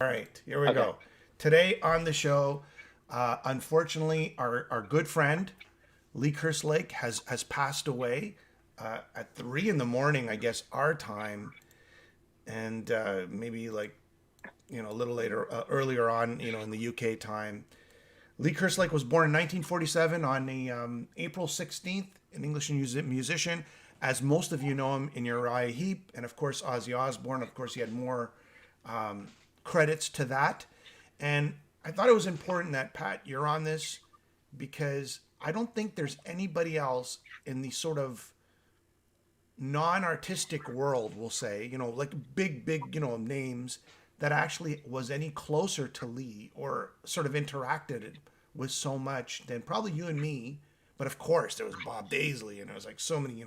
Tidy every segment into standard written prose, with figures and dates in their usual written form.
All right, here we Okay. go. Today on the show, unfortunately, our good friend Lee Kerslake has passed away at 3 in the morning, I guess our time, and maybe like a little later, earlier on, in the UK time. Lee Kerslake was born in 1947 on the April 16th, an English musician. As most of you know him in Uriah Heep, and of course Ozzy Osbourne. Of course, he had more credits to that. And I thought it was important that, Pat, you're on this because I don't think there's anybody else in the sort of non-artistic world, we'll say, like big, names that actually was any closer to Lee or sort of interacted with so much than probably you and me. But of course, there was Bob Daisley, and there was like so many,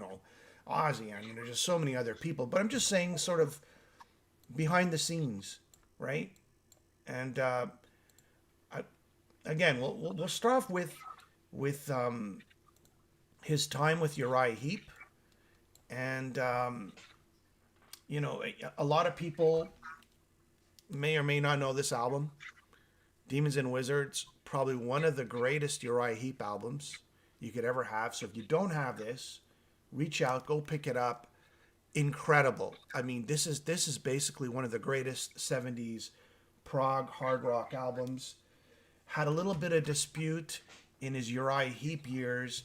Ozzy. I mean, there's just so many other people. But I'm just saying, sort of behind the scenes, right? And I, again, we'll start off with his time with Uriah Heep, and a lot of people may or may not know this album, Demons and Wizards, probably one of the greatest Uriah Heep albums you could ever have. So if you don't have this, reach out, go pick it up. Incredible. I mean, this is basically one of the greatest '70s prog hard rock albums. Had a little bit of dispute in his Uriah Heep years.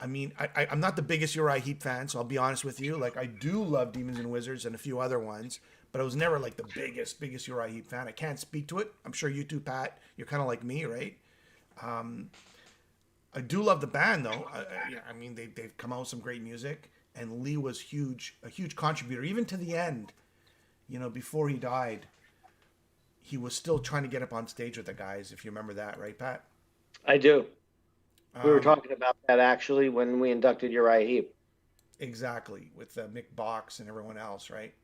I mean, I'm not the biggest Uriah Heep fan, so I'll be honest with you. Like, I do love Demons and Wizards and a few other ones, but I was never like the biggest Uriah Heep fan. I can't speak to it. I'm sure you too, Pat. You're kind of like me, right? I do love the band, though. Yeah, I mean, they've come out with some great music, and Lee was a huge contributor, even to the end. Before he died, he was still trying to get up on stage with the guys, if you remember that, right, Pat? I do. We were Um, talking about that actually when we inducted Uriah Heep. exactly, with Mick Box and everyone else, right?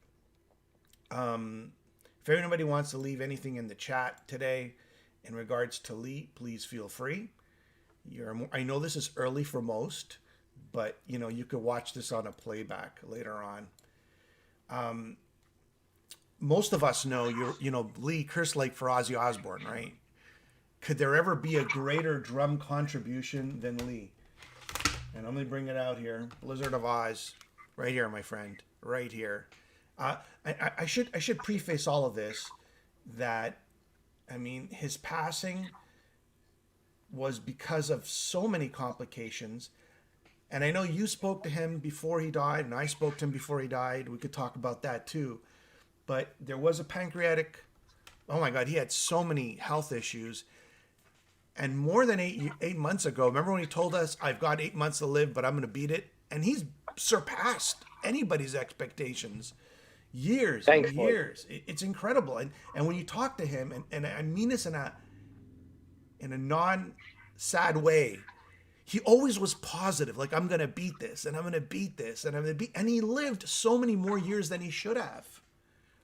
If anybody wants to leave anything in the chat today in regards to Lee, please feel free. I know this is early for most, but you could watch this on a playback later on. Most of us know Lee Kerslake for Ozzy Osbourne, right? Could there ever be a greater drum contribution than Lee? And let me bring it out here. Blizzard of Oz, right here, my friend, right here. Uh, I should preface all of this that, I mean, his passing was because of so many complications. And I know you spoke to him before he died, and I spoke to him before he died. We could talk about that too. But there was a pancreatic. Oh my God, he had so many health issues. And more than 8 months ago, remember when he told us, "I've got 8 months to live, but I'm going to beat it," and he's surpassed anybody's expectations, years and Thankfully. years. It's incredible. And when you talk to him, and I mean this in a non sad way, he always was positive. Like, I'm going to beat this, and I'm going to beat this, and I'm going to beat. And he lived so many more years than he should have,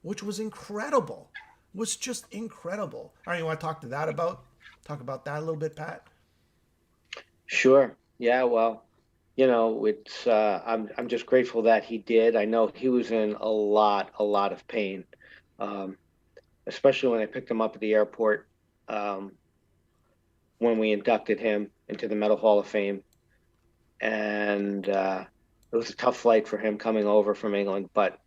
which was incredible. Was just incredible. All right, you want to talk about that a little bit, Pat? Sure. Yeah, well, it's I'm just grateful that he did. I know he was in a lot of pain. Um, Especially when I picked him up at the airport, um, when we inducted him into the Metal Hall of Fame. And it was a tough flight for him coming over from England, but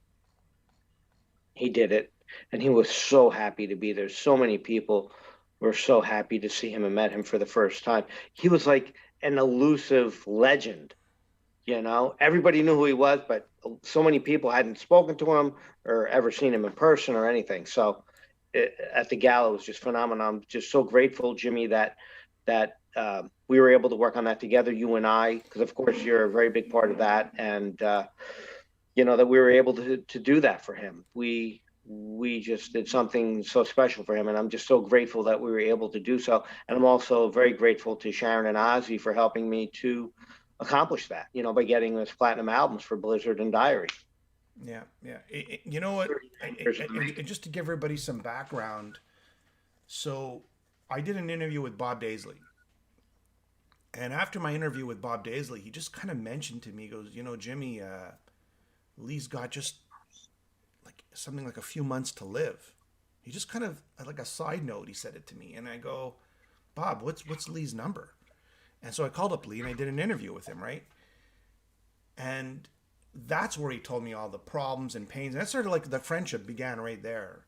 he did it. And he was so happy to be there. So many people were so happy to see him and met him for the first time. He was like an elusive legend. Everybody knew who he was, but so many people hadn't spoken to him or ever seen him in person or anything. So at the gala, it was just phenomenal. I'm just so grateful, Jimmy, that we were able to work on that together, you and I, because of course you're a very big part of that, and that we were able to do that for him. We just did something so special for him, and I'm just so grateful that we were able to do so. And I'm also very grateful to Sharon and Ozzy for helping me to accomplish that, by getting us platinum albums for Blizzard and Diary. Yeah, yeah. You know what? 39 years in the And making. just to give everybody some background, so I did an interview with Bob Daisley, and after my interview with Bob Daisley, he just kind of mentioned to me, he goes, Jimmy, Lee's got just like something like a few months to live. He just kind of, like a side note, he said it to me. And I go, Bob, what's Lee's number? And so I called up Lee and I did an interview with him, right? And that's where he told me all the problems and pains. And that's sort of like the friendship began right there.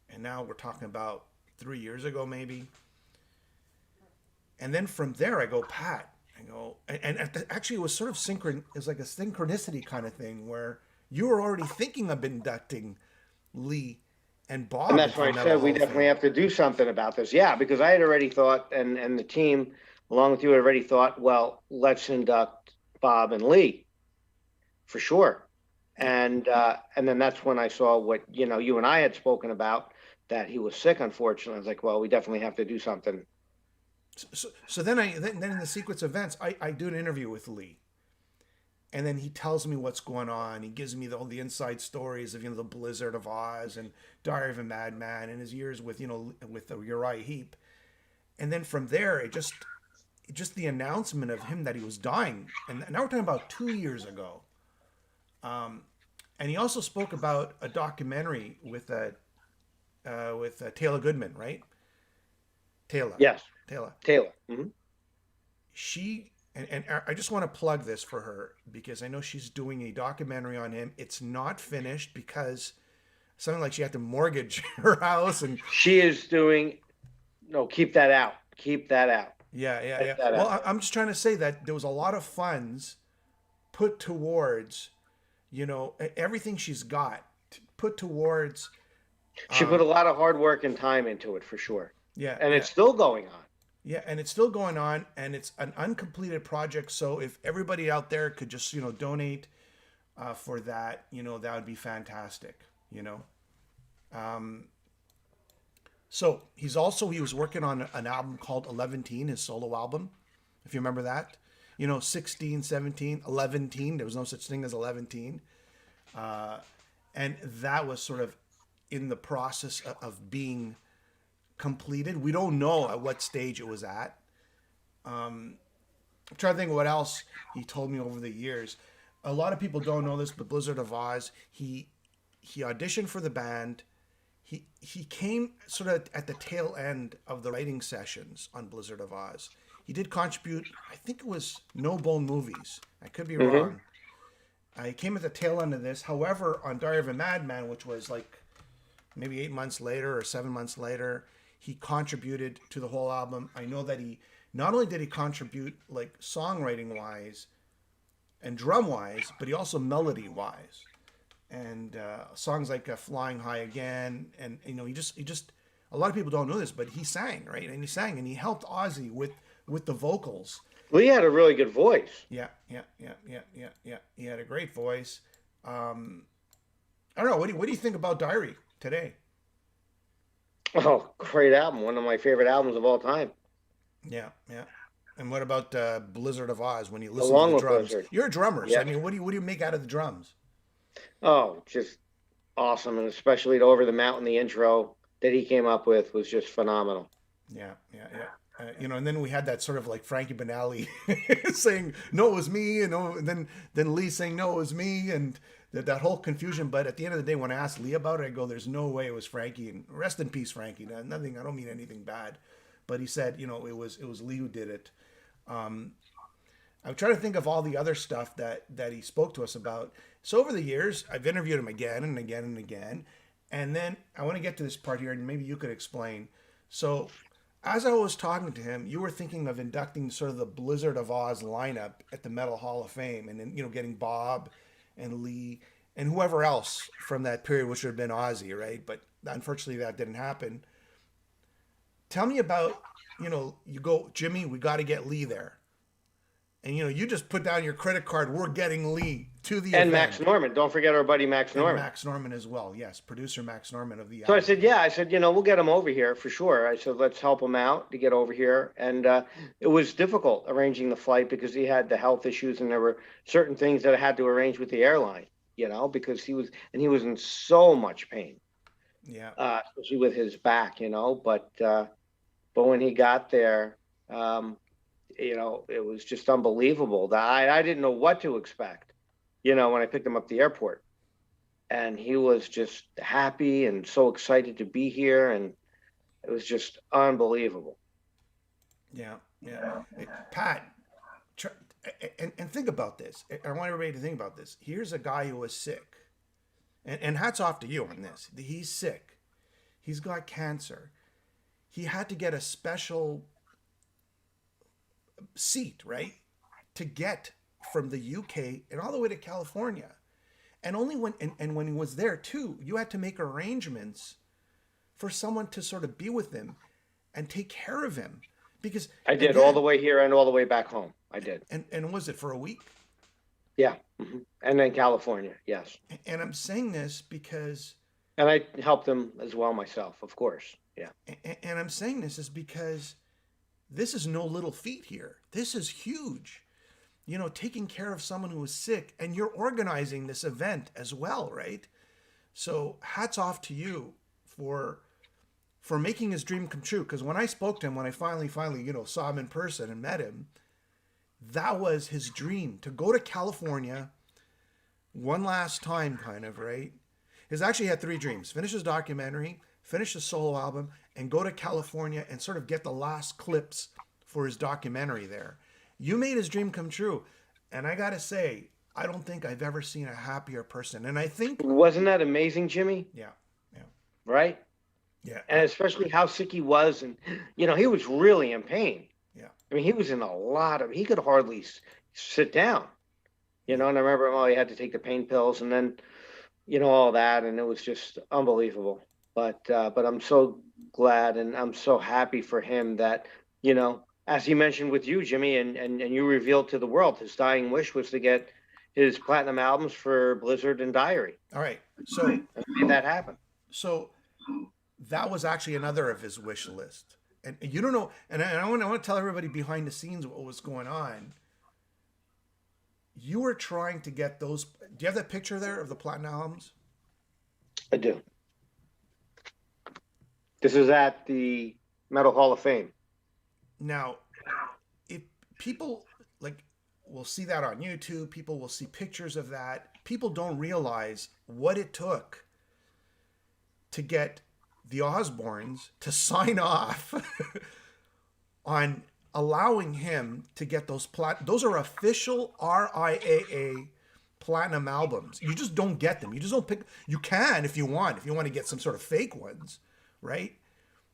And now we're talking about 3 years ago, maybe. And then from there, I go, Pat, I go, actually, it was sort of it was like a synchronicity kind of thing where you were already thinking of inducting Lee and Bob. And that's why I said we definitely have to do something about this. Yeah, because I had already thought, and the team, along with you, had already thought, well, let's induct Bob and Lee for sure. And then that's when I saw what, you and I had spoken about, that he was sick, unfortunately. I was like, well, we definitely have to do something. So then in the sequence of events, I do an interview with Lee. And then he tells me what's going on. He gives me all the inside stories of, the Blizzard of Oz and Diary of a Madman and his years with, with Uriah Heep. And then from there, it just the announcement of him that he was dying. And now we're talking about 2 years ago. And he also spoke about a documentary with Taylor Goodman, right? Taylor. Yes. Taylor. Mm-hmm. She and I just want to plug this for her because I know she's doing a documentary on him. It's not finished because something like she had to mortgage her house, and she is doing. No, keep that out. Keep that out. Yeah. Well, I'm just trying to say that there was a lot of funds put towards, everything she's got put towards. She put a lot of hard work and time into it for sure. Yeah, and it's still going on. Yeah, and it's still going on, and it's an uncompleted project. So if everybody out there could just, donate for that, that would be fantastic. So he was working on an album called 11, his solo album, if you remember that. 16, 17, 11. There was no such thing as 11. And that was sort of in the process of being completed. We don't know at what stage it was at. I'm trying to think of what else he told me over the years. A lot of people don't know this, but Blizzard of Oz, he auditioned for the band. He came sort of at the tail end of the writing sessions on Blizzard of Oz. He did contribute, I think it was No Bone Movies. I could be wrong. He came at the tail end of this. However, on Diary of a Madman, which was like maybe 8 months later or 7 months later, he contributed to the whole album. I know that he not only did he contribute like songwriting wise and drum wise, but he also melody wise, and songs like Flying High Again. And he just a lot of people don't know this, but he sang, right? And he sang and he helped Ozzy with the vocals. Lee had a really good voice. Yeah. He had a great voice. I don't know. What do you think about Diary today? Oh, great album. One of my favorite albums of all time. Yeah. And what about Blizzard of Oz when you listen to the drums? Blizzard. You're a drummer, so Yeah. I mean, what do you make out of the drums? Oh, just awesome. And especially Over the Mountain, the intro that he came up with was just phenomenal. Yeah. And then we had that sort of like Frankie Banali saying, no, it was me. And then Lee saying, no, it was me. And that whole confusion. But at the end of the day, when I asked Lee about it, I go, there's no way it was Frankie. And rest in peace, Frankie. Nothing. I don't mean anything bad. But he said, it was Lee who did it. I'm trying to think of all the other stuff that he spoke to us about. So over the years, I've interviewed him again and again and again. And then I want to get to this part here, and maybe you could explain. So as I was talking to him, you were thinking of inducting sort of the Blizzard of Oz lineup at the Metal Hall of Fame, and then, getting Bob and Lee and whoever else from that period, which would have been Ozzy, right? But unfortunately, that didn't happen. Tell me about, you go, Jimmy, we got to get Lee there. And, you just put down your credit card. We're getting Lee to the event. And Max Norman. Don't forget our buddy Max Norman. And Max Norman as well. Yes, producer Max Norman of the So album. I said, we'll get him over here for sure. I said, let's help him out to get over here. And it was difficult arranging the flight because he had the health issues, and there were certain things that I had to arrange with the airline, because he was in so much pain. Yeah. Especially with his back, but when he got there, it was just unbelievable. I didn't know what to expect, when I picked him up at the airport. and he was just happy and so excited to be here, and it was just unbelievable. Yeah, yeah. Hey, Pat, tr- and think about this. I want everybody to think about this. Here's a guy who was sick, and hats off to you on this. He's sick. He's got cancer. He had to get a special seat, right, to get from the UK and all the way to California. And only and when he was there too, you had to make arrangements for someone to sort of be with him and take care of him. Because I did all the again, way here and all the way back home. I did. and was it for a week? Yeah. And then California, yes. And I'm saying this because, And I helped them as well myself, of course. Yeah. and I'm saying this is because this is no little feat here. This is huge. You know, taking care of someone who is sick, and you're organizing this event as well, right? So hats off to you for making his dream come true. Because when I spoke to him, when I finally, saw him in person and met him, that was his dream, to go to California one last time, kind of, right? He's actually had three dreams: finish his documentary, finish his solo album, and go to California and sort of get the last clips for his documentary there. You made his dream come true. And I got to say, I don't think I've ever seen a happier person. And I think, Wasn't that amazing, Jimmy? yeah, yeah, Right? yeah, And especially how sick he was. And, he was really in pain. yeah, I mean, he was in he could hardly sit down, and I remember, he had to take the pain pills and then, all that. And it was just unbelievable. But I'm so glad and I'm so happy for him that, as he mentioned with you, Jimmy, and you revealed to the world, his dying wish was to get his platinum albums for Blizzard and Diary. All right. So, And made that happen. so that was actually another of his wish list. And you don't know, and I want to tell everybody behind the scenes what was going on. You were trying to get those. Do you have that picture there of the platinum albums? I do. This is at the Metal Hall of Fame. Now, if people will see that on YouTube, people will see pictures of that. People don't realize what it took to get the Osbournes to sign off on allowing him to get those are official RIAA platinum albums. You just don't get them. You just don't pick. You can if you want to get some sort of fake ones, right?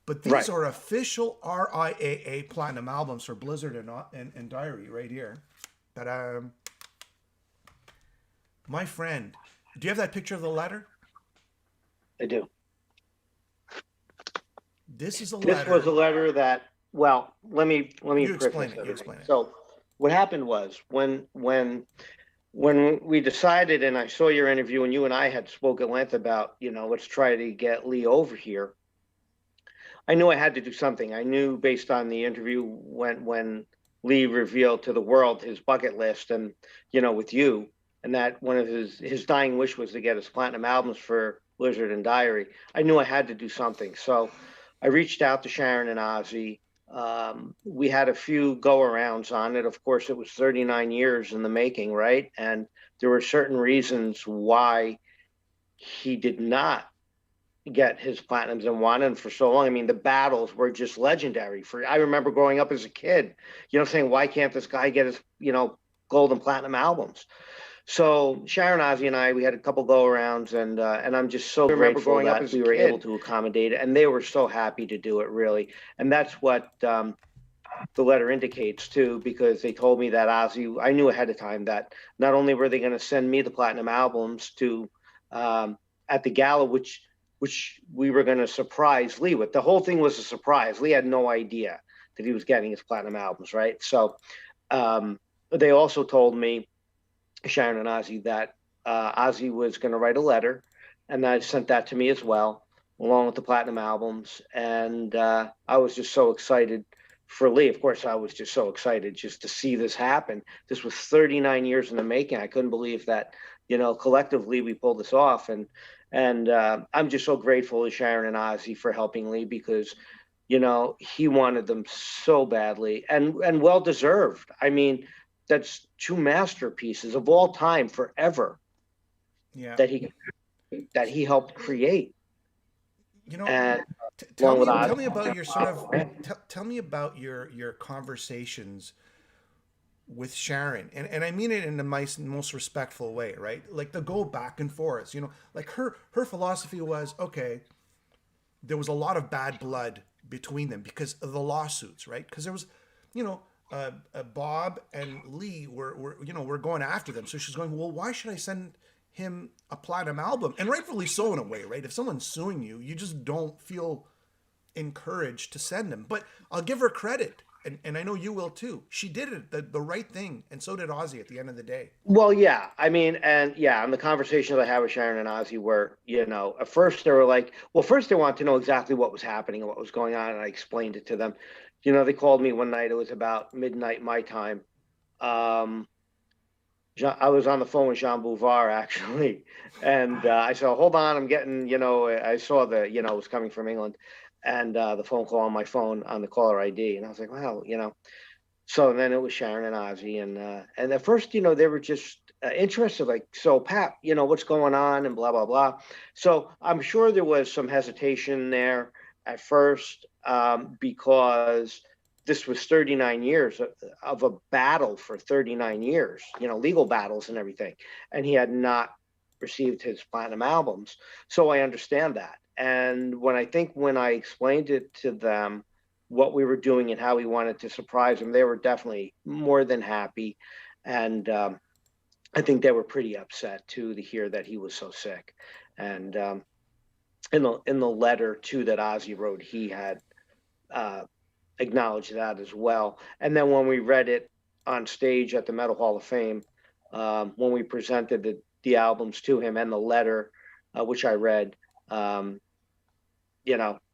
But these are official RIAA platinum albums for Blizzard and Diary right here. But my friend, do you have that picture of the letter? I do. This is a This letter. was a letter that, well, let me You explain preface it. You everything. explain it. So what happened was when we decided, and I saw your interview, and you and I had spoke at length about, let's try to get Lee over here. I knew I had to do something. I knew based on the interview when Lee revealed to the world his bucket list, and with you, and that one of his dying wish was to get his platinum albums for Blizzard and Diary. I knew I had to do something, so I reached out to Sharon and Ozzy. We had a few go-arounds on it. Of course, it was 39 years in the making, right? And there were certain reasons why he did not get his platinums and wanted them for so long. I mean, the battles were just legendary. I remember growing up as a kid, saying, why can't this guy get his, gold and platinum albums? So Sharon, Ozzy, and I, we had a couple go-arounds, and I'm just so grateful that we were able to accommodate it, and they were so happy to do it, really. And that's what the letter indicates too, because they told me that Ozzy, I knew ahead of time that not only were they going to send me the platinum albums to at the gala, which we were going to surprise Lee with. The whole thing was a surprise. Lee had no idea that he was getting his platinum albums, right? So they also told me, Sharon and Ozzy, that Ozzy was going to write a letter, and I sent that to me as well, along with the platinum albums. And I was just so excited for Lee. Of course, I was just so excited just to see this happen. This was 39 years in the making. I couldn't believe that, collectively we pulled this off. And I'm just so grateful to Sharon and Ozzy for helping Lee, because, he wanted them so badly, and well deserved. I mean, that's two masterpieces of all time, forever. Yeah. That he that he helped create, You know, and tell along with me Ozzy. about your sort of tell me about your conversations with Sharon, and I mean it in the most respectful way, right? Like the go back and forth, like her philosophy was, okay, there was a lot of bad blood between them because of the lawsuits, right? Because there was, you know, Bob and Lee were going after them. So she's going, well, why should I send him a platinum album? And rightfully so in a way, right? If someone's suing you, you just don't feel encouraged to send them. But I'll give her credit, and I know you will too. She did it the right thing, and so did Ozzy at the end of the day. Well, yeah, I mean, and yeah, and the conversations I had with Sharon and Ozzy were, at first they were like, well, first they wanted to know exactly what was happening and what was going on, and I explained it to them. They called me one night. It was about midnight my time. Um, I was on the phone with Jean Bouvard actually, and I said, "Hold on, I'm getting." I saw it was coming from England, and the phone call on my phone on the caller ID, and I was like, "Well, So then it was Sharon and Ozzy, and at first, they were just interested, like, so Pat, what's going on, and blah blah blah. So I'm sure there was some hesitation there at first, because this was 39 years of a battle for 39 years, legal battles and everything, and he had not received his platinum albums. So I understand that, and when I explained it to them what we were doing and how we wanted to surprise them, they were definitely more than happy. And I think they were pretty upset too to hear that he was so sick. And in the letter too that Ozzy wrote, he had uh, acknowledged that as well. And then when we read it on stage at the Metal Hall of Fame, when we presented the albums to him and the letter, which I read,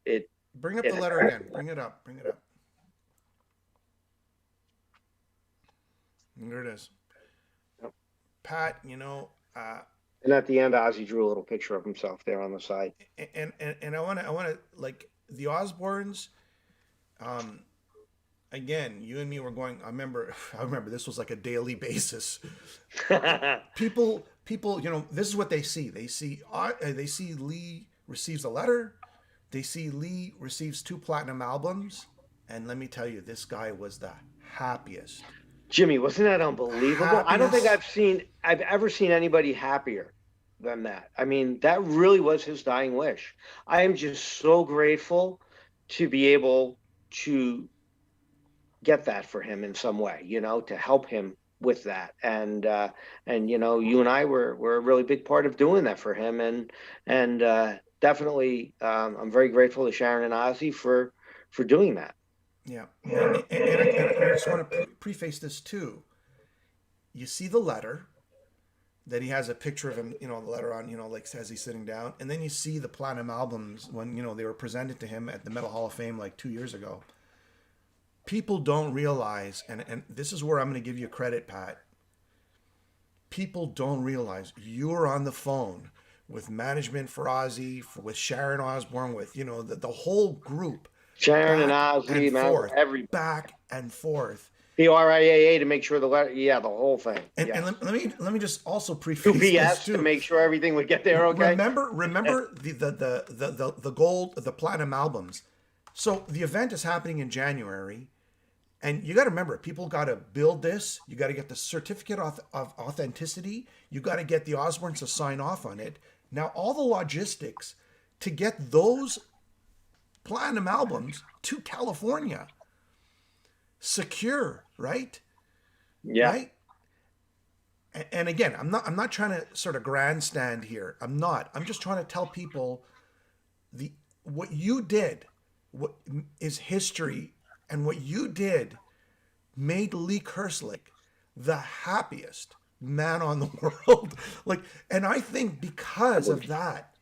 it Bring up it the letter again. Bring it up. Bring it up. There it is. Pat, and at the end, Ozzy drew a little picture of himself there on the side. and I want to like the Osbournes. Um, Again, you and me were going. I remember this was like a daily basis. People, this is what they see. They see Lee receives a letter. They see Lee receives 2 platinum albums, and let me tell you, this guy was the happiest. Jimmy, wasn't that unbelievable? I don't think Happiest. I've ever seen anybody happier than that. I mean, that really was his dying wish. I am just so grateful to be able to get that for him in some way, to help him with that. And you and I were a really big part of doing that for him. And definitely, I'm very grateful to Sharon and Ozzy for doing that. Yeah, and I just want to preface this too. You see the letter that he has a picture of him, the letter on, like as he's sitting down, and then you see the platinum albums when they were presented to him at the Metal Hall of Fame like 2 years ago. People don't realize, and this is where I'm going to give you credit, Pat. People don't realize you're on the phone with management for Ozzy, with Sharon Osbourne, with the whole group, Sharon and back and Ozzy, man, forth, every back and forth. the RIAA to make sure the letter, yeah, the whole thing. And let me just also preface this UPS to too. make sure everything would get there okay. Remember the gold, the platinum albums. So the event is happening in January, and you got to remember, people got to build this. You got to get the certificate of authenticity. You got to get the Osbournes to sign off on it. Now all the logistics to get those platinum albums to California secure, right? Yeah. Right. And again, I'm not trying to sort of grandstand here. I'm not. I'm just trying to tell people what you did, what is history, and what you did made Lee Kerslake the happiest man on the world. And I think because of that,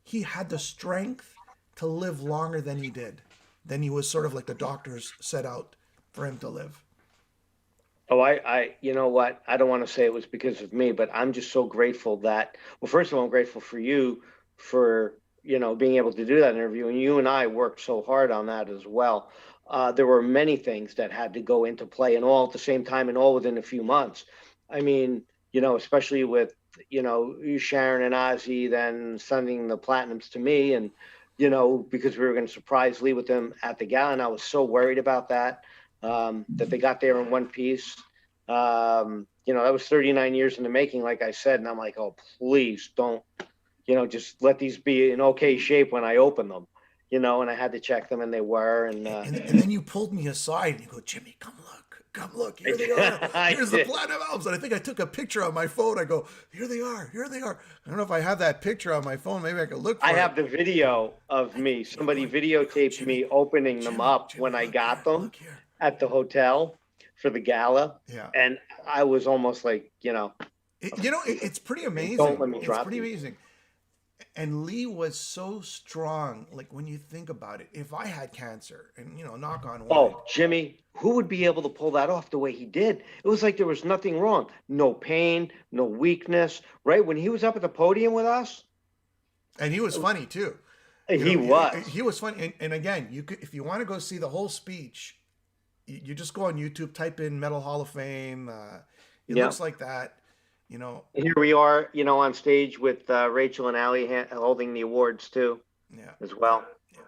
he had the strength to live longer than he did, than he was sort of like the doctors set out for him to live. Oh, you know what? I don't want to say it was because of me, but I'm just so grateful that, well, first of all, I'm grateful for you for, being able to do that interview. And you and I worked so hard on that as well. There were many things that had to go into play and all at the same time and all within a few months. I mean, especially with Sharon and Ozzy then sending the platinums to me, and because we were going to surprise Lee with them at the gala, and I was so worried about that, that they got there in one piece. That was 39 years in the making, like I said, and I'm like, oh, please don't, just let these be in okay shape when I open them, and I had to check them, and they were, and then you pulled me aside and you go, Jimmy, come look, here they are. Here's the platinum albums. And I think I took a picture on my phone. I go, here they are. I don't know if I have that picture on my phone. Maybe I could look for I it. have the video of me. Somebody videotaped me opening them up when I got them at the hotel for the gala. Yeah. And I was almost like, it's pretty amazing. Don't let me drop It's pretty these. amazing. And Lee was so strong. Like when you think about it, if I had cancer and, knock on wood. Oh, Jimmy, who would be able to pull that off the way he did? It was like there was nothing wrong. No pain, no weakness, right? When he was up at the podium with us. And he was funny too. He was. He was funny. And again, if you want to go see the whole speech, you just go on YouTube, type in Metal Hall of Fame. It looks like that. Here we are, on stage with Rachel and Allie holding the awards too. Yeah. As well. Yeah.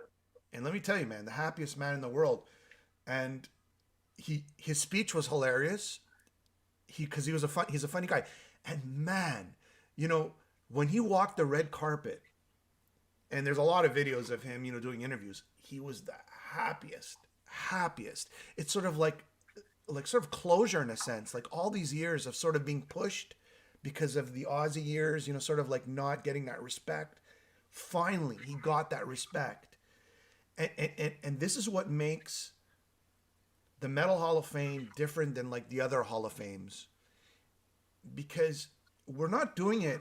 And let me tell you, man, the happiest man in the world. And his speech was hilarious. Because he's a funny guy. And man, when he walked the red carpet, and there's a lot of videos of him, doing interviews, he was the happiest. It's sort of like sort of closure in a sense, like all these years of sort of being pushed because of the Ozzy years, sort of like not getting that respect. Finally, he got that respect. And this is what makes the Metal Hall of Fame different than like the other Hall of Fames. Because we weren't doing it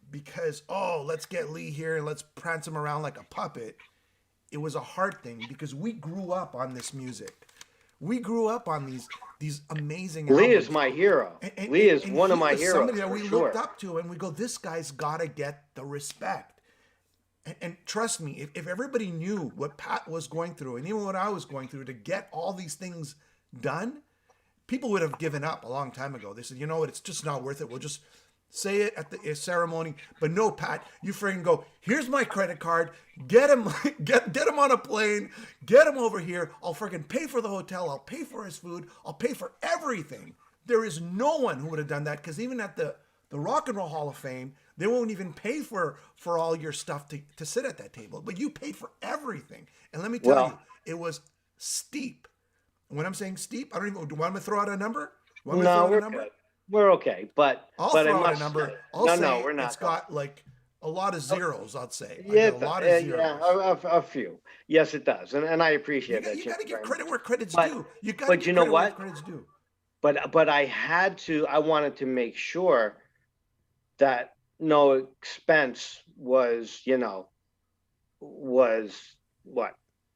because, let's get Lee here and let's prance him around like a puppet. It was a heart thing because we grew up on this music. We grew up on these amazing albums. Lee is my hero. Lee is one of my heroes. Somebody that we looked up to, and we go, this guy's got to get the respect. And trust me, if everybody knew what Pat was going through, and even what I was going through to get all these things done, people would have given up a long time ago. They said, you know what, it's just not worth it. We'll just say it at the ceremony. But no, Pat, you freaking go, here's my credit card. Get him on a plane. Get him over here. I'll freaking pay for the hotel. I'll pay for his food. I'll pay for everything. There is no one who would have done that, because even at the Rock and Roll Hall of Fame, they won't even pay for all your stuff to sit at that table. But you paid for everything. And let me tell you, it was steep. When I'm saying steep, I don't even, do you want me to throw out a number? No, we're good. We're okay, but I'll throw out a number. We're not. It's got like a lot of zeros, I'd say. Yeah, a lot of zeros. Yeah, a few. Yes, it does, and I appreciate that. You got to give credit where credit's due. You got to give credit where credit's due. But I wanted to make sure that no expense was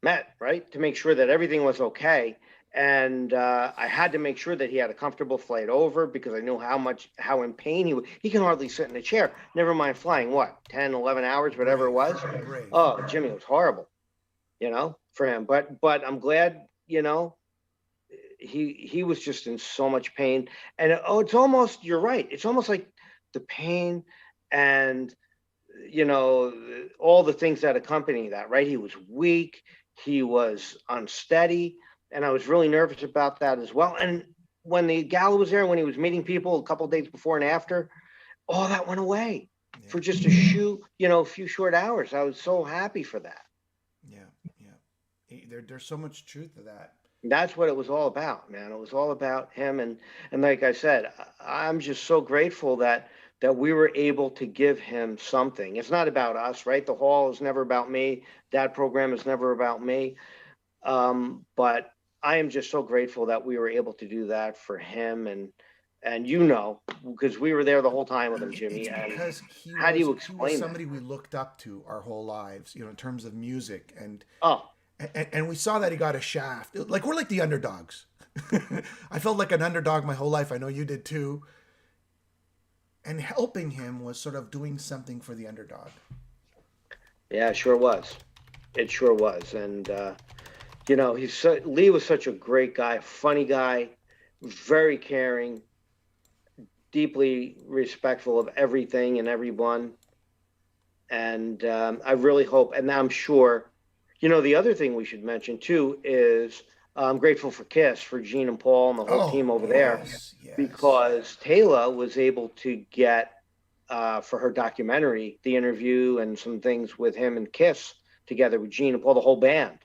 met, right? To make sure that everything was okay. And I had to make sure that he had a comfortable flight over, because I knew how in pain he was. He can hardly sit in a chair, never mind flying, 10, 11 hours, whatever it was. Right. Oh, Jimmy, it was horrible, for him. But I'm glad, he was just in so much pain. And it's almost, you're right. It's almost like the pain and, all the things that accompany that, right? He was weak. He was unsteady. And I was really nervous about that as well. And when the gala was there, and when he was meeting people a couple of days before and after, all that went away for just a few short hours. I was so happy for that. Yeah. There's so much truth to that. That's what it was all about, man. It was all about him. And like I said, I'm just so grateful that we were able to give him something. It's not about us, right? The hall is never about me. That program is never about me. But I am just so grateful that we were able to do that for him, and because we were there the whole time with him, Jimmy. Because how do you explain he was somebody we looked up to our whole lives, in terms of music, and we saw that he got a shaft. Like, we're like the underdogs. I felt like an underdog my whole life. I know you did too. And helping him was sort of doing something for the underdog. Yeah, it sure was. It sure was, and. Lee was such a great guy, funny guy, very caring, deeply respectful of everything and everyone. And I really hope, and I'm sure, the other thing we should mention too is I'm grateful for KISS, for Gene and Paul and the whole Oh, team over there, yes, yes. because Taylor was able to get, for her documentary, the interview and some things with him and KISS together with Gene and Paul, the whole band.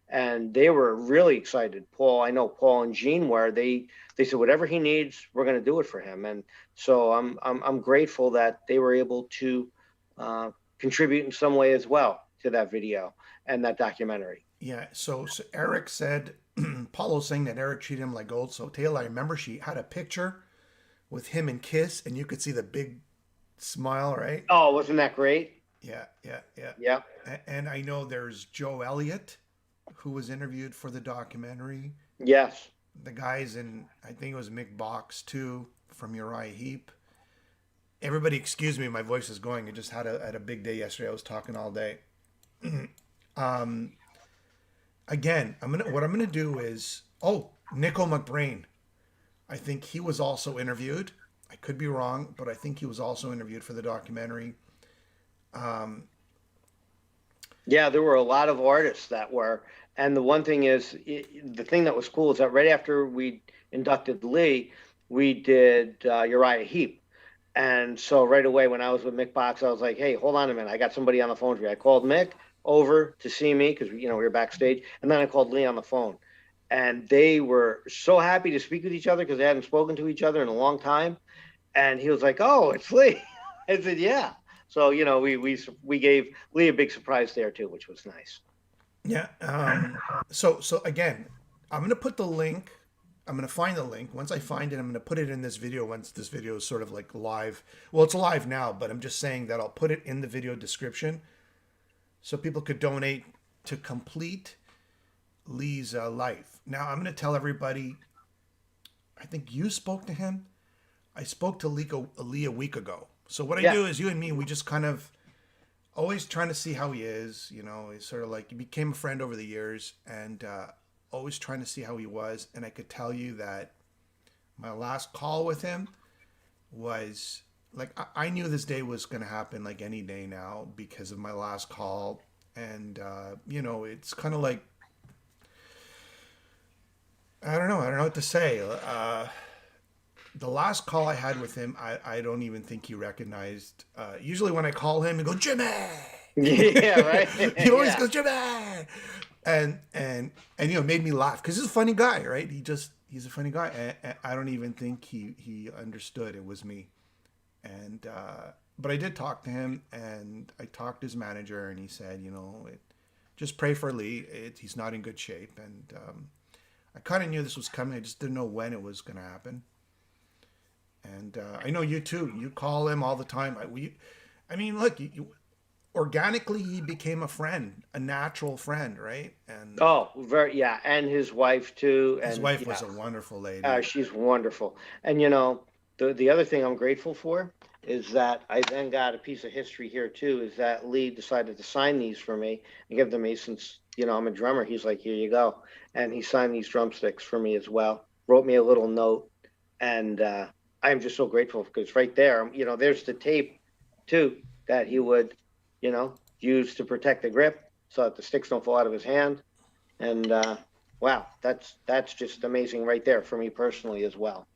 And they were really excited. I know Paul and Gene were. They said whatever he needs, we're going to do it for him. And so I'm grateful that they were able to uh, contribute in some way as well to that video and that documentary. Yeah, so Eric said, Paulo's saying that Eric treated him like gold. So Taylor, I remember she had a picture with him and Kiss, and you could see the big smile, right? Oh, wasn't that great? Yeah, yeah, yeah. Yeah. And I know there's Joe Elliott, who was interviewed for the documentary. Yes. The guys in, I think it was Mick Box too, from Uriah Heep. Everybody, excuse me, my voice is going. I just had a big day yesterday. I was talking all day. Again, what I'm gonna do is, Nico McBrain. I think he was also interviewed. I could be wrong, but I think he was also interviewed for the documentary. Yeah, there were a lot of artists that were. And the one thing is, the thing that was cool is that right after we inducted Lee, we did Uriah Heep. And so right away, when I was with Mick Box, I was like, "Hey, hold on a minute! I got somebody on the phone for you." I called Mick over to see me because we were backstage, and then I called Lee on the phone, and they were so happy to speak with each other because they hadn't spoken to each other in a long time. And he was like, "Oh, it's Lee." I said, "Yeah." So we gave Lee a big surprise there too, which was nice. Yeah. So again, I'm gonna put the link. I'm gonna find the link. Once I find it, I'm gonna put it in this video. Once this video is sort of like live. Well, it's live now, but I'm just saying that I'll put it in the video description so people could donate to complete Lee's life. Now I'm gonna tell everybody. I think you spoke to him. I spoke to Lee a week ago. So what I Yeah. do is you and me, we just kind of always trying to see how he is. He's sort of like he became a friend over the years, and always trying to see how he was. And I could tell you that my last call with him was like I knew this day was going to happen like any day now because of my last call, and it's kind of like I don't know what to say. The last call I had with him, I don't even think he recognized. Usually when I call him, he goes, Jimmy. Yeah. Right. He always Yeah. goes, Jimmy, and made me laugh because he's a funny guy, right? He's a funny guy, and I don't even think he understood it was me. And but I did talk to him, and I talked to his manager, and he said, just pray for Lee. He's not in good shape, and I kind of knew this was coming. I just didn't know when it was going to happen. And I know you too. You call him all the time. Look, organically he became a friend, a natural friend, right? And Oh, very, yeah, and his wife too, his and wife yeah, was a wonderful lady. she's wonderful. And the other thing I'm grateful for is that I then got a piece of history here too. Is that Lee decided to sign these for me and give them to me since I'm a drummer. He's like, "Here you go," and he signed these drumsticks for me as well. Wrote me a little note, and I'm just so grateful because right there, there's the tape too that he would, use to protect the grip so that the sticks don't fall out of his hand. And wow, that's just amazing right there for me personally as well.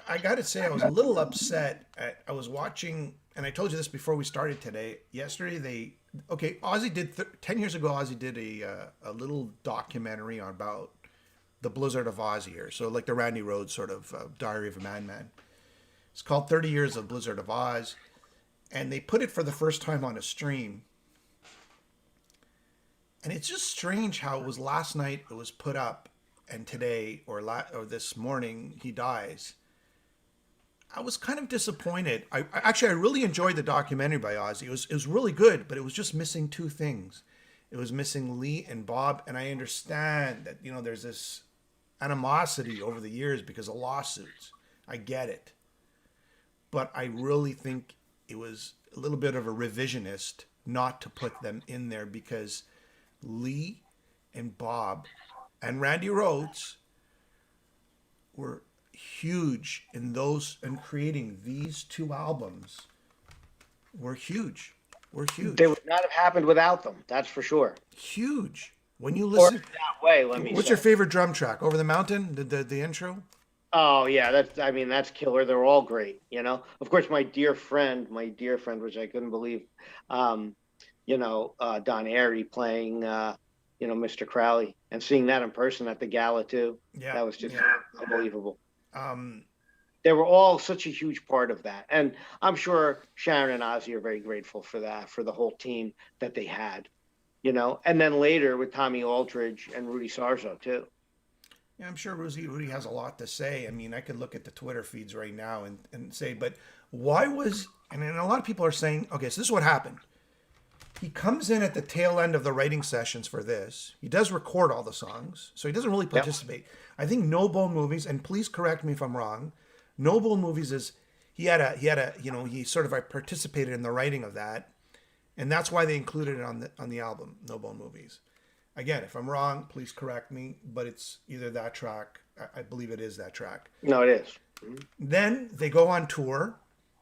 I got to say, I was a little upset. I was watching, and I told you this before we started today. Yesterday, Ozzy did 10 years ago. Ozzy did a little documentary about the Blizzard of Ozzy here, so like the Randy Rhoads sort of Diary of a Madman. It's called 30 Years of Blizzard of Oz, and they put it for the first time on a stream. And it's just strange how it was last night it was put up, and today or this morning he dies. I was kind of disappointed. I really enjoyed the documentary by Ozzy. It was really good, but it was just missing two things. It was missing Lee and Bob, and I understand that there's this animosity over the years because of lawsuits. I get it. But I really think it was a little bit of a revisionist not to put them in there because Lee and Bob and Randy Rhoads were huge in those and creating these two albums were huge. Were They huge. would not have happened without them. That's for sure. Huge. When you Or listen, that way, let me what's your say. favorite drum track? Over the Mountain, the intro? Oh yeah, I mean, that's killer. They're all great, you know. Of course, my dear friend, which I couldn't believe, um, Don Airy playing, Mr. Crowley, and seeing that in person at the gala too. Yeah, That was just yeah. unbelievable. Um, They were all such a huge part of that, and I'm sure Sharon and Ozzy are very grateful for that, for the whole team that they had, you know. And then later with Tommy Aldridge and Rudy Sarzo too. yeah, I'm sure Rudy has a lot to say. I mean, I could look at the Twitter feeds right now and say, but why was, and then a lot of people are saying, okay, so this is what happened. He comes in at the tail end of the writing sessions for this. He does record all the songs, so he doesn't really Yep. participate. I think No Bone Movies, and please correct me if I'm wrong, No Bone Movies is he had a he sort of participated in the writing of that, and that's why they included it on the album No Bone Movies. Again, if I'm wrong, please correct me, but it's either that track. I believe it is that track. No, it is. Mhm. Then they go on tour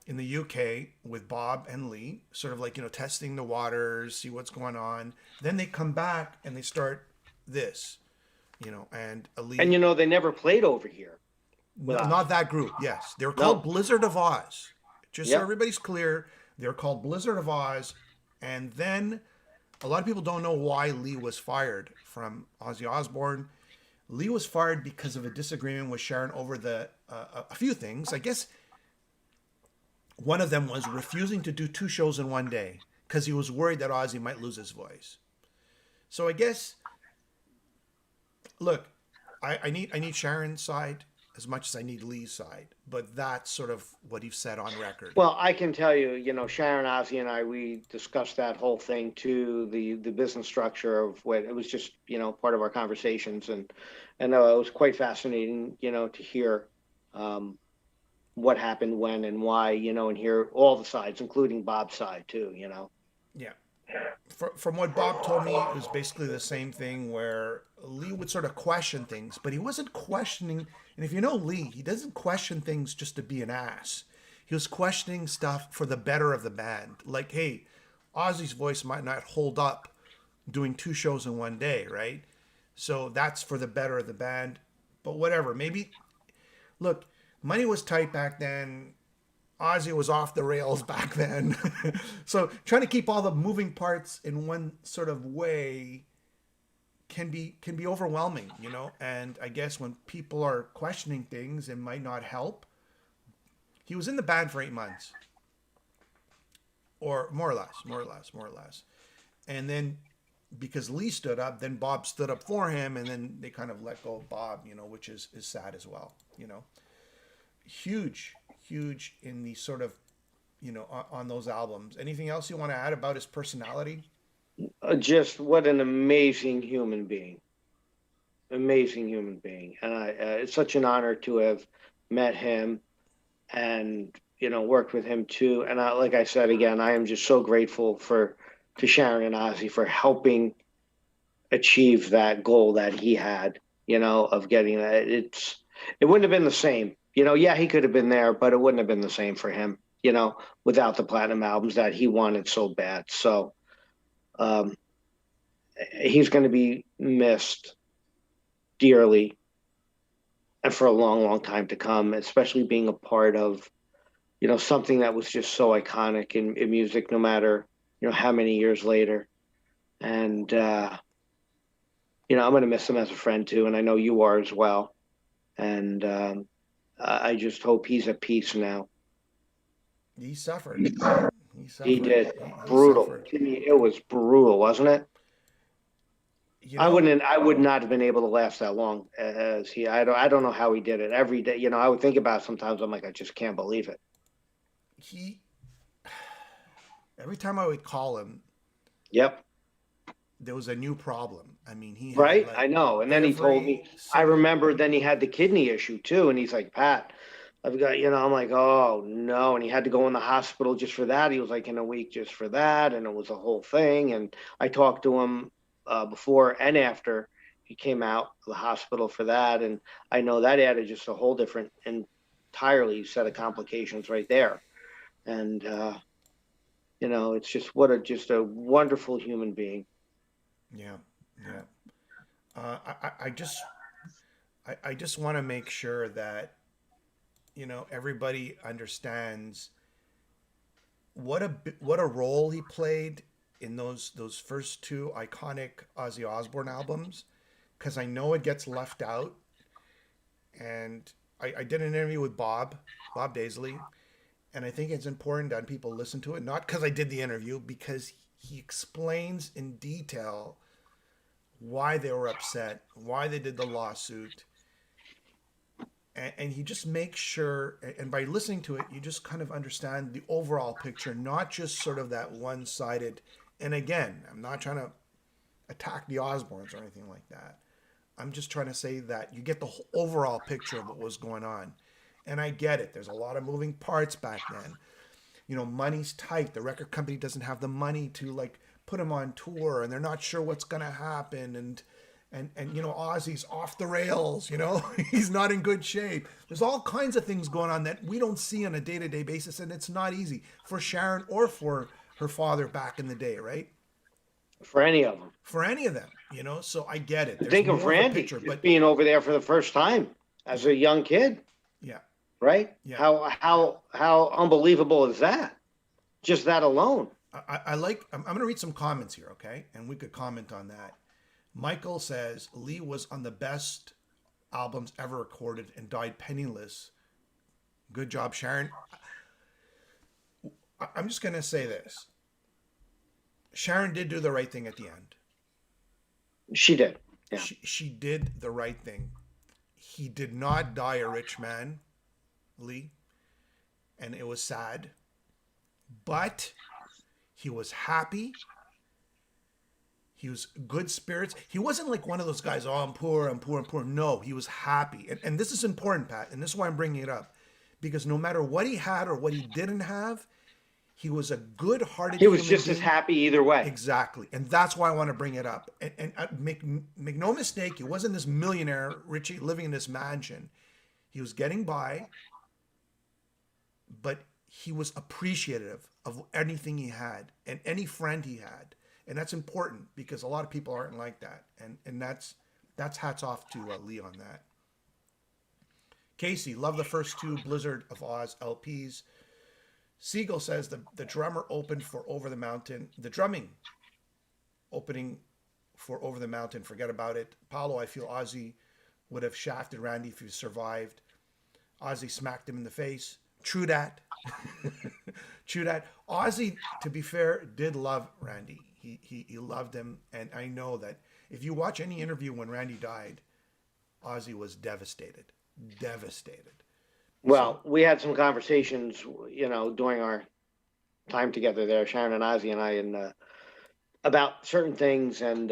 in the UK with Bob and Lee, sort of like, testing the waters, see what's going on. Then they come back and they start this, and And Lee, they never played over here with no, not Ozzy. that group. Yes, they're called No. Blizzard of Oz. Just so Yep. everybody's clear, they're called Blizzard of Oz. And then a lot of people don't know why Lee was fired from Ozzy Osbourne. Lee was fired because of a disagreement with Sharon over a few things. I guess one of them was refusing to do two shows in one day because he was worried that Ozzy might lose his voice. So I guess, look, I need Sharon's side as much as I need Lee's side, but that's sort of what he said on record. Well, I can tell you, Sharon, Ozzy, and I, we discussed that whole thing too, the business structure of what it was just, part of our conversations, and it was quite fascinating, to hear um, what happened when and why, and hear all the sides, including Bob's side too. Yeah. From what Bob told me, it was basically the same thing where Lee would sort of question things, but he wasn't questioning. And if you know Lee, he doesn't question things just to be an ass. He was questioning stuff for the better of the band. Like, hey, Ozzy's voice might not hold up doing two shows in one day, right? So that's for the better of the band. But whatever, maybe, look, money was tight back then. Ozzy was off the rails back then. So trying to keep all the moving parts in one sort of way can be overwhelming. And I guess when people are questioning things, it might not help. He was in the band for 8 months, or more or less, more or less, more or less. And then because Lee stood up, then Bob stood up for him, and then they kind of let go of Bob, which is sad as well. Huge, huge in the sort of, on those albums. Anything else you want to add about his personality? Just what an amazing human being, and it's such an honor to have met him and worked with him too. And like I said again, I am just so grateful to Sharon and Ozzy for helping achieve that goal that he had, of getting that. It wouldn't have been the same. Yeah, he could have been there, but it wouldn't have been the same for him, without the platinum albums that he wanted so bad. So um, he's going to be missed dearly and for a long, long time to come, especially being a part of, something that was just so iconic in music, no matter, how many years later. And, I'm going to miss him as a friend too. And I know you are as well. And I just hope he's at peace now. He suffered. He He suffered. did. He Brutal. suffered. It was brutal, wasn't it? You know, I would not have been able to last that long as he. I don't know how he did it every day. I would think about it sometimes. I'm like, I just can't believe it. he every time I would call him, Yep. there was a new problem. I mean, he had Right. like I know. And then he told every me, I single. remember then he had the kidney issue too. And he's like, Pat, I've got, I'm like, oh no. And he had to go in the hospital just for that. He was like in a week just for that. And it was a whole thing. And I talked to him before and after he came out of the hospital for that, and I know that added just a whole different, entirely set of complications right there. And it's just a wonderful human being. Yeah, yeah. I just want to make sure that everybody understands what a role he played in those first two iconic Ozzy Osbourne albums, because I know it gets left out. And I did an interview with Bob Daisley, and I think it's important that people listen to it, not because I did the interview, because he explains in detail why they were upset, why they did the lawsuit, and he just makes sure, and by listening to it, you just kind of understand the overall picture, not just sort of that one-sided. And again, I'm not trying to attack the Osbournes or anything like that. I'm just trying to say that you get the whole overall picture of what was going on. And I get it. There's a lot of moving parts back then. Money's tight. The record company doesn't have the money to put him on tour, and they're not sure what's going to happen. And Ozzy's off the rails, he's not in good shape. There's all kinds of things going on that we don't see on a day-to-day basis, and it's not easy for Sharon or for her father back in the day, right? For any of them. For any of them, so I get it. There's Think of more Randy a picture, but being over there for the first time as a young kid, yeah, right? Yeah. How unbelievable is that? Just that alone. I'm going to read some comments here, okay? And we could comment on that. Michael says Lee was on the best albums ever recorded and died penniless. Good job, Sharon. I'm just going to say this. Sharon did do the right thing at the end. She did. Yeah. She did the right thing. He did not die a rich man, Lee, and it was sad. But he was happy. He was good spirits. He wasn't like one of those guys, oh, I'm poor, I'm poor, I'm poor. No, he was happy. And this is important, Pat, and this is why I'm bringing it up. Because no matter what he had or what he didn't have, he was a good-hearted human being. He was just being. as happy either way. Exactly. And that's why I want to bring it up. And make no mistake, he wasn't this millionaire, Richie, living in this mansion. He was getting by, but he was appreciative of anything he had and any friend he had. And that's important because a lot of people aren't like that. And that's hats off to Lee on that. Casey, love the first two Blizzard of Oz LPs. Siegel says the drummer opened for Over the Mountain. The drumming opening for Over the Mountain, forget about it. Paulo, I feel Ozzy would have shafted Randy if he survived. Ozzy smacked him in the face. True that. True that. Ozzy, to be fair, did love Randy. He loved him. And I know that if you watch any interview when Randy died, Ozzy was devastated. Devastated. Well, we had some conversations, during our time together there, Sharon and Ozzy and I, and about certain things, and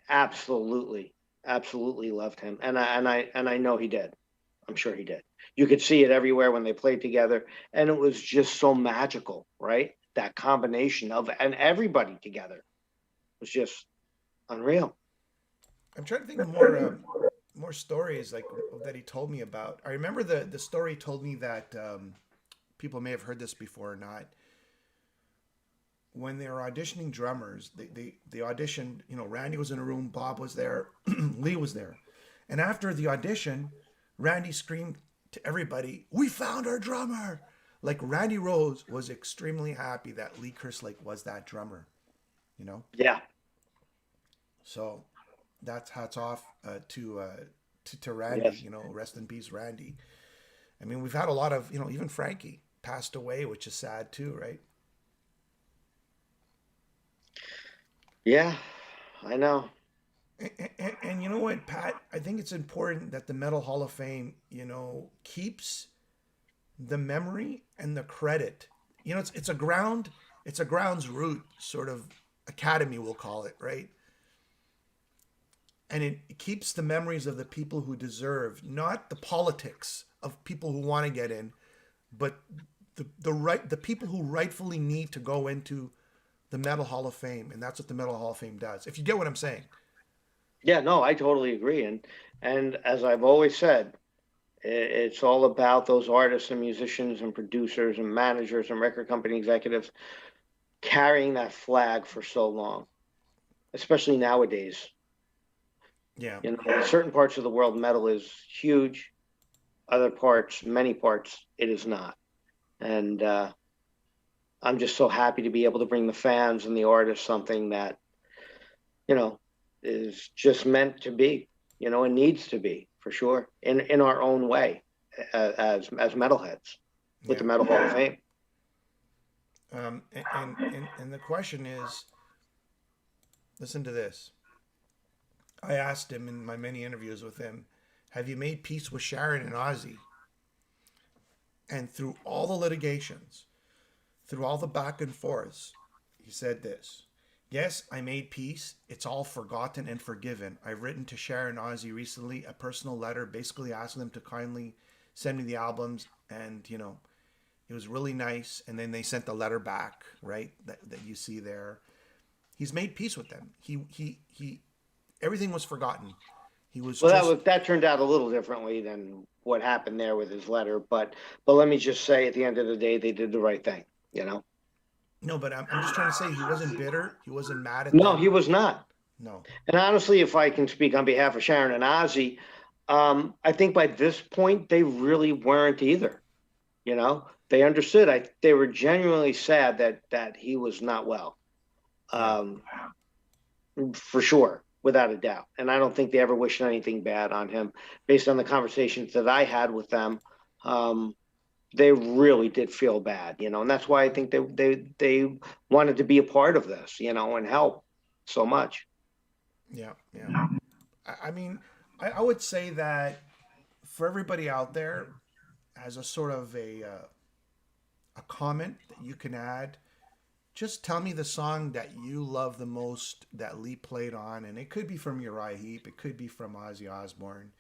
absolutely loved him, and I know he did. I'm sure he did. You could see it everywhere when they played together, and it was just so magical, right? That combination of and everybody together was just unreal. I'm trying to think of more stories like that he told me about. I remember the story he told me that people may have heard this before or not. When they were auditioning drummers, they auditioned, Randy was in a room, Bob was there, Lee was there. And after the audition, Randy screamed to everybody, "We found our drummer!" Like Randy Rose was extremely happy that Lee Kerslake was that drummer, Yeah. So that's hats off to Randy. Yes. Rest in peace, Randy. I mean, we've had a lot of, even Frankie passed away, which is sad too, right? Yeah, I know. And you know what, Pat? I think it's important that the Metal Hall of Fame, keeps the memory and the credit. It's a grounds root sort of academy, we'll call it, right? And it keeps the memories of the people who deserve, not the politics of people who want to get in, but the people who rightfully need to go into the Metal Hall of Fame. And that's what the Metal Hall of Fame does. If you get what I'm saying. Yeah, no, I totally agree. And as I've always said, it's all about those artists and musicians and producers and managers and record company executives carrying that flag for so long, especially nowadays. Yeah, You know, in certain parts of the world, metal is huge. Other parts, many parts, it is not. And I'm just so happy to be able to bring the fans and the artists something that, you know, is just meant to be, and needs to be for sure in our own way as metalheads with yeah. the Metal Hall of Fame. And the question is, listen to this. I asked him in my many interviews with him, have you made peace with Sharon and Ozzy? And through all the litigations, through all the back and forths, he said this. Yes, I made peace. It's all forgotten and forgiven. I've written to Sharon and Ozzy recently a personal letter basically asking them to kindly send me the albums. And, it was really nice. And then they sent the letter back, right? That you see there. He's made peace with them. He everything was forgotten. He was Well, just that turned out a little differently than what happened there with his letter, but let me just say, at the end of the day, they did the right thing. You know, no, but I'm just trying to say he wasn't bitter. He wasn't mad at no, he them. was not. No. And honestly, if I can speak on behalf of Sharon and Ozzy, I think by this point they really weren't either. They understood. They were genuinely sad that he was not well, Yeah. um, for sure, without a doubt. And I don't think they ever wished anything bad on him. Based on the conversations that I had with them, um, they really did feel bad, and that's why I think they wanted to be a part of this, and help so much. Yeah. Yeah. I mean, I would say that for everybody out there, as a sort of a comment that you can add, just tell me the song that you love the most that Lee played on, and it could be from Uriah Heep, it could be from Ozzy Osbourne.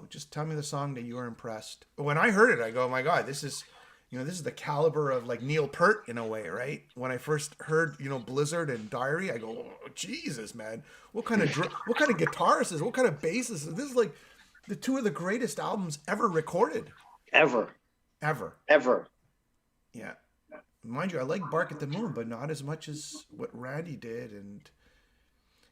Just tell me the song that you were impressed. When I heard it, I go, oh my God, this is the caliber of like Neil Peart in a way, right? When I first heard, Blizzard and Diary, I go, oh, Jesus, man, what kind of guitarist is, what kind of bassist is this? Is like the two of the greatest albums ever recorded, Ever, ever. ever. Yeah, mind you, I like Bark at the Moon, but not as much as what Randy did, and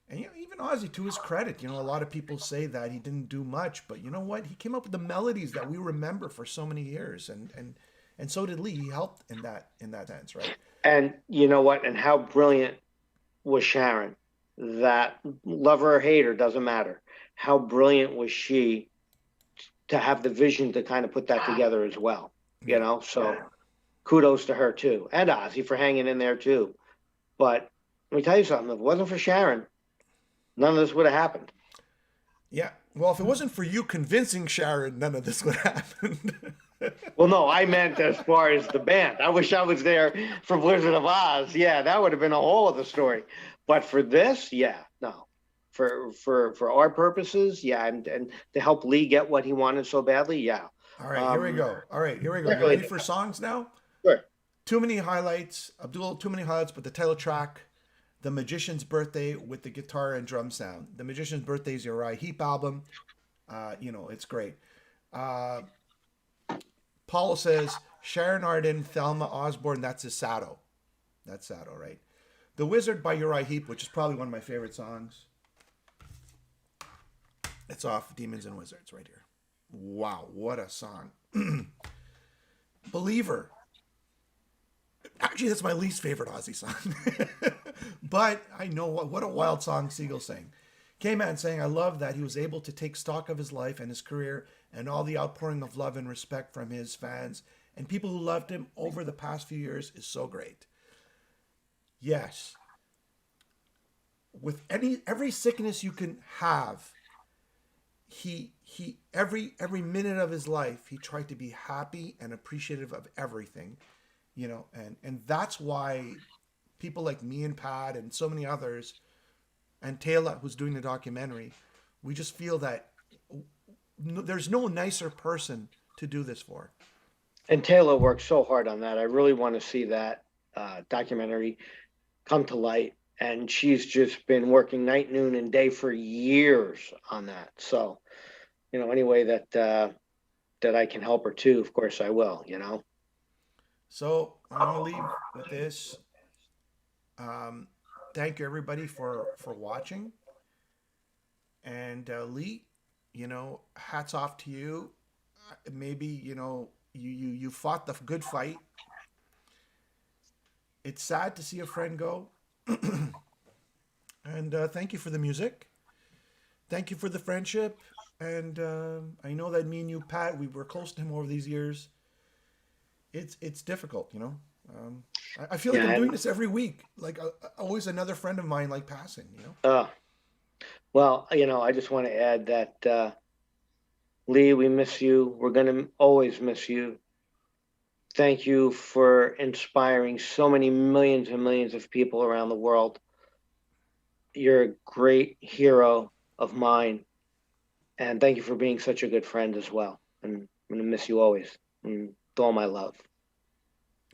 even Ozzy, to his credit, a lot of people say that he didn't do much, but you know what? He came up with the melodies that we remember for so many years, and so did Lee. He helped in that sense, right? And you know what? And how brilliant was Sharon? That, love her or hate her, doesn't matter. How brilliant was she to have the vision to kind of put that together as well? Yeah, So kudos to her too, and Ozzy for hanging in there too. But let me tell you something: if it wasn't for Sharon, none of this would have happened. yeah. Well, if it wasn't for you convincing Sharon, none of this would happen. Well, no, I meant as far as the band. I wish I was there for Blizzard of Oz. Yeah, that would have been a whole other story. But for this, yeah, no. For our purposes, yeah, and to help Lee get what he wanted so badly, yeah. All right, here we go. All right, here we go. You Definitely. ready for songs now? Sure. Too many highlights, Abdul. Too many highlights, but the title track, "The Magician's Birthday" with the guitar and drum sound. "The Magician's Birthday" is your Uriah Heep album. It's great. Uh, Paulo says Sharon Arden, Thelma Osborne. That's his Sato. That's Sato, right? "The Wizard" by Uriah Heep, which is probably one of my favorite songs. It's off Demons and Wizards right here. Wow, what a song. "Believer." Actually, that's my least favorite Ozzy song. But I know what a wild song Siegel sang. K-Man saying, "I love that he was able to take stock of his life and his career and all the outpouring of love and respect from his fans and people who loved him over the past few years is so great." Yes. With every sickness you can have, he every minute of his life he tried to be happy and appreciative of everything, and that's why people like me and Pat and so many others and Taylor, who's doing the documentary, we just feel that there's no nicer person to do this for. And Taylor worked so hard on that. I really want to see that documentary come to light and she's just been working night, noon, and day for years on that. So, any way that I can help her too, of course I will. So I'm gonna leave with this. Um, Thank you everybody for watching. And Lee, hats off to you. Maybe you fought the good fight. It's sad to see a friend go. And thank you for the music. Thank you for the friendship. And I know that me and you, Pat, we were close to him over these years. It's difficult. I feel like I'm Yeah. doing this every week. Like always another friend of mine like passing. Uh, well, I just want to add that Lee, we miss you. We're gonna always miss you. Thank you for inspiring so many millions and millions of people around the world. You're a great hero of mine, and thank you for being such a good friend as well. And I'm gonna miss you always. And with all my love.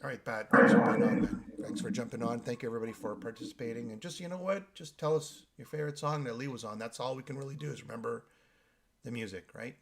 All right, Pat. Thanks for being on, man. Thanks for jumping on. Thank you everybody for participating. And just just tell us your favorite song that Lee was on. That's all we can really do is remember the music, right?